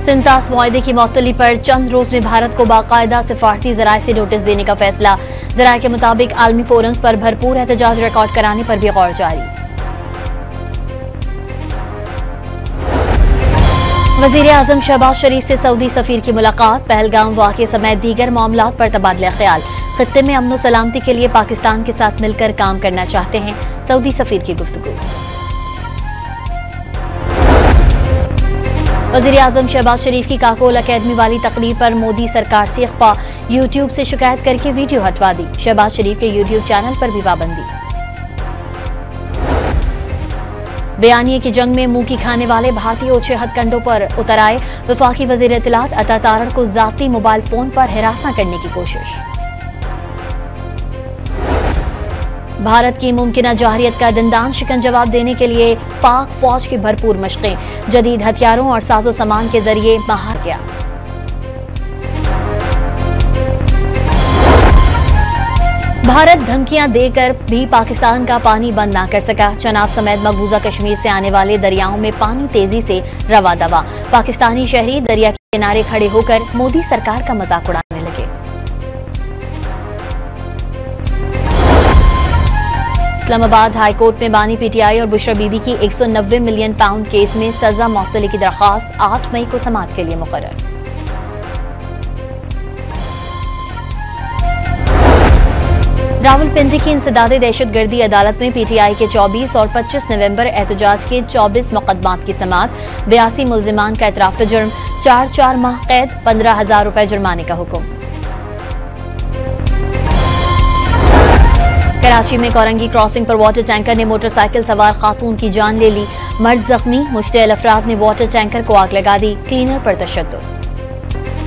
सिंतास मुआहदे की मअतली पर चंद रोज में भारत को बाकायदा सिफारती जराये से नोटिस देने का फैसला। जराये के मुताबिक आलमी फोरम्स पर भरपूर एहतजाज रिकॉर्ड कराने पर भी गौर जारी। वजीर आजम शहबाज शरीफ से सऊदी सफीर की मुलाकात। पहलगाम वाक़े समेत दीगर मामलात पर तबादला ख्याल। खित्ते में अमन सलामती के लिए पाकिस्तान के साथ मिलकर काम करना चाहते हैं, सऊदी सफीर की गुफ्तगू। वजीर आजम शहबाज शरीफ की काकोल अकेडमी वाली तकरीर पर मोदी सरकार से इख्फा। यूट्यूब से शिकायत करके वीडियो हटवा दी। शहबाज शरीफ के यूट्यूब चैनल पर भी पाबंदी। बयानिए की जंग में मुंह की खाने वाले भारतीय ओछे हथकंडों पर उतर आए। वफाकी वजीर इत्तलात अता तारड़ को जाती मोबाइल फोन पर हिरासा करने की कोशिश। भारत की मुमकिना जौहरियत का दंदान शिकन जवाब देने के लिए पाक फौज की भरपूर मशकें। जदीद हथियारों और साजो सामान के जरिए महार गया। भारत धमकियां देकर भी पाकिस्तान का पानी बंद न कर सका। चनाब समेत मकबूजा कश्मीर से आने वाले दरियाओं में पानी तेजी से रवा दवा। पाकिस्तानी शहरी दरिया के किनारे खड़े होकर मोदी सरकार का मजाक उड़ाने लगे। इस्लामाबाद हाई कोर्ट में बानी पीटीआई और बुशरा बीबी की 190 मिलियन पाउंड केस में सजा मुअत्तली की दरख्वास्त 8 मई को समाअत के लिए मुकर्रर। रावलपिंडी की इंसदादे दहशतगर्दी अदालत में पीटीआई के 24 और 25 नवंबर एहतजाज के 24 मुकदमात की समाअत। 82 मुल्जिमान का इतराफ जुर्म। 4 माह कैद, 15,000 रुपए जुर्माने का हुक्म। कराची में कोरंगी क्रॉसिंग पर वाटर टैंकर ने मोटरसाइकिल सवार खातून की जान ले ली। मर्द जख्मी। मुश्तइल अफराद ने वाटर टैंकर को आग लगा दी। क्लीनर पर तशद्दुद।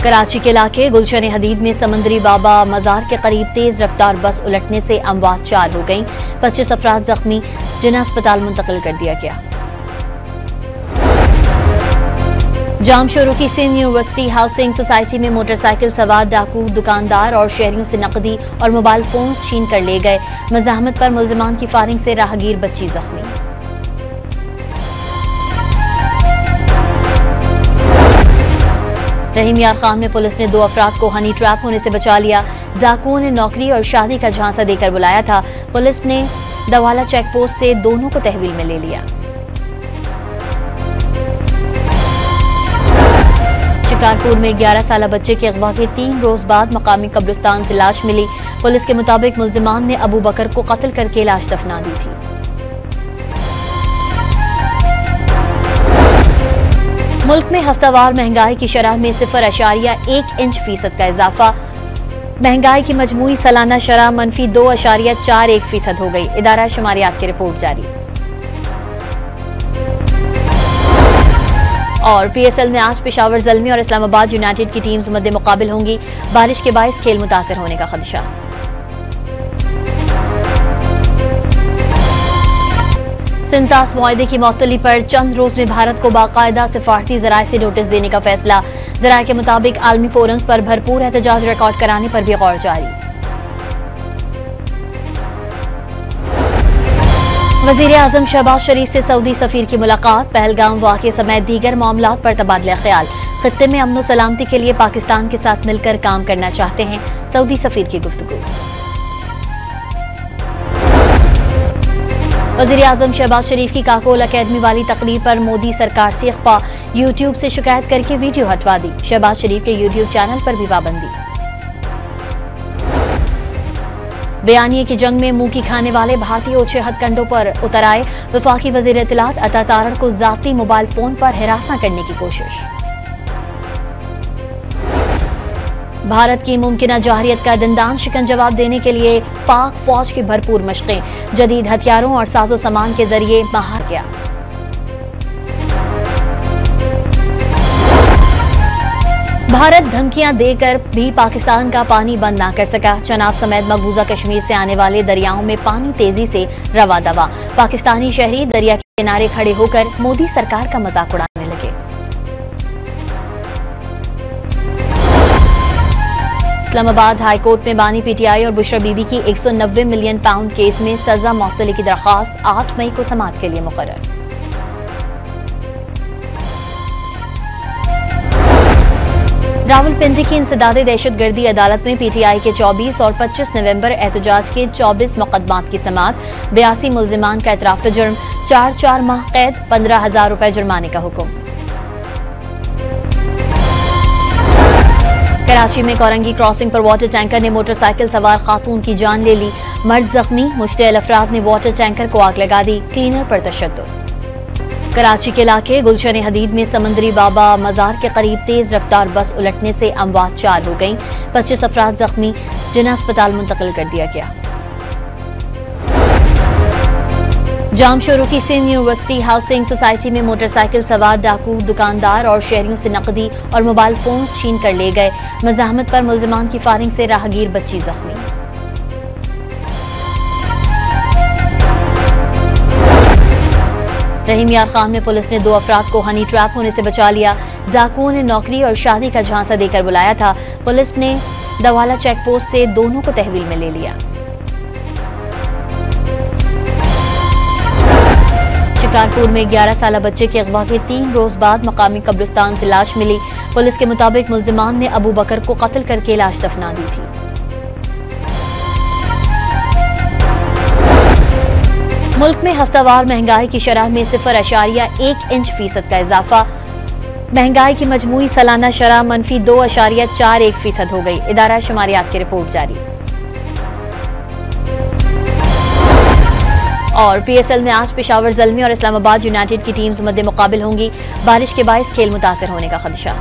कराची के इलाके गुलशन हदीद में समंदरी बाबा मजार के करीब तेज रफ्तार बस उलटने से अमवात 4 हो गईं। 25 अफराद जख्मी, जिन्हें अस्पताल मुंतकिल कर दिया गया। जाम शुरू की सिंध यूनिवर्सिटी हाउसिंग सोसाइटी में मोटरसाइकिल सवार डाकू दुकानदार और शहरियों से नकदी और मोबाइल फोन छीन कर ले गए। मज़ाहमत पर मुल्जिमान की फायरिंग से राहगीर बच्ची जख्मी। रहीम यार खान में पुलिस ने 2 अफराद को हनी ट्रैप होने से बचा लिया। डाकुओं ने नौकरी और शादी का झांसा देकर बुलाया था। पुलिस ने दवाला चेक पोस्ट से दोनों को तहवील में ले लिया। शिकारपुर में 11 साला बच्चे के अगवा के 3 रोज बाद मकामी कब्रिस्तान से लाश मिली। पुलिस के मुताबिक मुल्जिमान ने अबू बकर को कत्ल करके लाश दफना दी थी। मुल्क में हफ्तावार महंगाई की शरह में 0.1 इंच फीसद का इजाफा। महंगाई की मजमूई सालाना शरह -2.41% हो गई। इदारा शुमारियात की रिपोर्ट जारी। और पीएसएल में आज पेशावर ज़ल्मी और इस्लामाबाद यूनाइटेड की टीम्स मद्दे मुकाबिल होंगी। बारिश के बाइस खेल मुतासिर होने का खदशा। सिंतास मुआहदे की मअतली पर चंद रोज में भारत को बाकायदा सिफारती जराये से नोटिस देने का फैसला। जराये के मुताबिक आलमी फोरम्स पर भरपूर एहतजाज रिकॉर्ड कराने पर भी गौर जारी। वजीर आजम शहबाज शरीफ से सऊदी सफीर की मुलाकात। पहलगाम वाक़े समेत दीगर मामलात पर तबादला ख्याल। खित्ते में अमन सलामती के लिए पाकिस्तान के साथ मिलकर काम करना चाहते हैं, सऊदी सफीर की गुफ्तगू। वजीर आजम शहबाज शरीफ की काकोल अकेडमी वाली तकरीर पर मोदी सरकार से इख्फा। यूट्यूब से शिकायत करके वीडियो हटवा दी। शहबाज शरीफ के यूट्यूब चैनल पर भी पाबंदी। बयानिए की जंग में मुंह की खाने वाले भारतीय ओछे हथकंडों पर उतर आए। वफाकी वजीर इत्तलात अता तारड़ को जाती मोबाइल फोन पर हिरासा करने की कोशिश। भारत की मुमकिना जौहरियत का दंदान शिकन जवाब देने के लिए पाक फौज की भरपूर मशकें। जदीद हथियारों और साजो सामान के जरिए महार गया। भारत धमकियां देकर भी पाकिस्तान का पानी बंद न कर सका। चनाब समेत मकबूजा कश्मीर से आने वाले दरियाओं में पानी तेजी से रवा दवा। पाकिस्तानी शहरी दरिया के किनारे खड़े होकर मोदी सरकार का मजाक उड़ाने लगे। इस्लामाबाद हाई कोर्ट में बानी पीटीआई और बुशरा बीबी की 190 मिलियन पाउंड केस में सजा मुअत्तली की दरख्वास्त 8 मई को समाअत के लिए मुकर्रर। रावलपिंडी की इंसदादी दहशतगर्दी अदालत में पीटीआई के 24 और 25 नवंबर एहतजाज के 24 मुकदमात की समाअत। 82 मुल्जिमान का इतराफ जुर्म, 4 माह कैद, 15,000 रुपए जुर्माने का हुक्म। कराची में कोरंगी क्रॉसिंग पर वाटर टैंकर ने मोटरसाइकिल सवार खातून की जान ले ली। मर्द जख्मी, मुश्तइल अफराद ने वाटर टैंकर को आग लगा दी। क्लीनर पर तशद्दुद। कराची के इलाके गुलशन हदीद में समंदरी बाबा मजार के करीब तेज रफ्तार बस उलटने से अमवात 4 हो गईं। 25 अफराद जख्मी, जिन्हें अस्पताल मुंतकिल कर दिया गया। जामशोरों की सिंध यूनिवर्सिटी हाउसिंग सोसाइटी में मोटरसाइकिल सवार डाकू दुकानदार और शहरियों से नकदी और मोबाइल फोन छीन कर ले गए। मज़ाहमत पर मुल्जिमान की फायरिंग से राहगीर बच्ची जख्मी। रहीम यार खान में पुलिस ने 2 अफराद को हनी ट्रैप होने से बचा लिया। डाकुओं ने नौकरी और शादी का झांसा देकर बुलाया था। पुलिस ने दवाला चेक पोस्ट से दोनों को तहवील में ले लिया। शिकारपुर में 11 साल बच्चे के अगवा के 3 रोज बाद मकामी कब्रिस्तान से लाश मिली। पुलिस के मुताबिक मुल्जिमान ने अबू बकर को कत्ल करके लाश दफना दी थी। मुल्क में हफ्तावार महंगाई की शरह में 0.1 इंच फीसद का इजाफा। महंगाई की मजमूई सालाना शरह -2.41% हो गई। इदारा शुमारियात की रिपोर्ट जारी। और PSL में आज पेशावर ज़ल्मी और इस्लामाबाद यूनाइटेड की टीम्स मद्दे मुकाबिल होंगी। बारिश के बाइस खेल मुतासिर होने का खदशा।